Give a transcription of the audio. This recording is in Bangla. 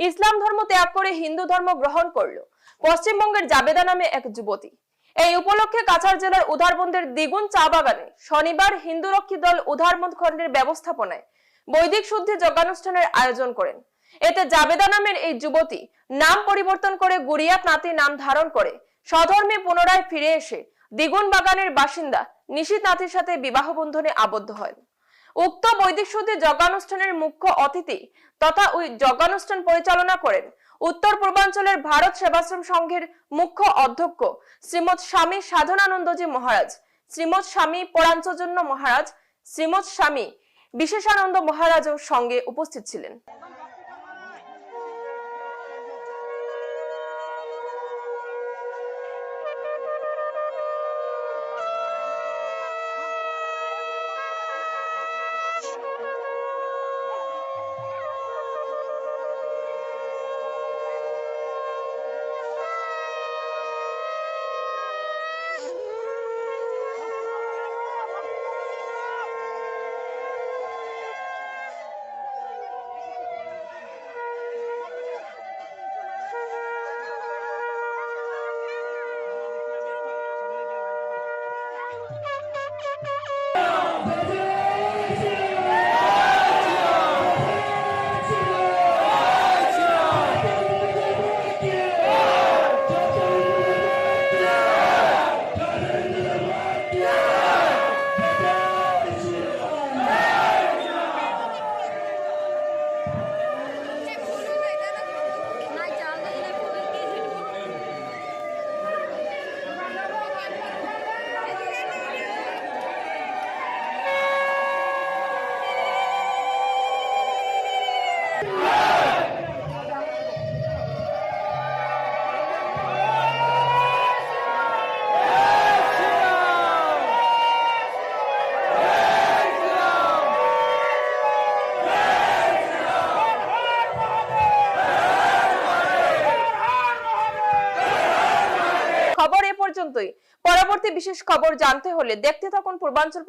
ইসলাম ধর্ম ত্যাগ করে হিন্দু ধর্ম গ্রহণ করল পশ্চিমবঙ্গের জাবেদা নামে এক যুবতী। এই উপলক্ষে কাছাড় জেলার উধারবন্দের দ্বিগুণ চা বাগানে শনিবার হিন্দু রক্ষী দল উধারবন্দ খণ্ডের ব্যবস্থাপনায় বৈদিক শুদ্ধি যজ্ঞানুষ্ঠানের আয়োজন করেন। এতে জাবেদা নামের এই যুবতী নাম পরিবর্তন করে গুড়িয়াত নাতি নাম ধারণ করে স্বধর্মে পুনরায় ফিরে এসে দ্বিগুণ বাগানের বাসিন্দা নিশিত নাতির সাথে বিবাহ বন্ধনে আবদ্ধ হয়। উক্ত বৈদিক শুদ্ধি যজ্ঞানুষ্ঠানের মুখ্য অতিথি তথা ওই যজ্ঞানুষ্ঠান পরিচালনা করেন উত্তর পূর্বাঞ্চলের ভারত সেবাশ্রম সংঘের মুখ্য অধ্যক্ষ শ্রীমৎ স্বামী সাধনানন্দজি মহারাজ, শ্রীমৎ স্বামী পরাঞ্চজন্য মহারাজ, শ্রীমৎ স্বামী বিশেষানন্দ মহারাজও সঙ্গে উপস্থিত ছিলেন। খবর এ পর্যন্তই। পরবর্তী বিশেষ খবর জানতে হলে দেখতে থাকুন পূর্বাঞ্চল।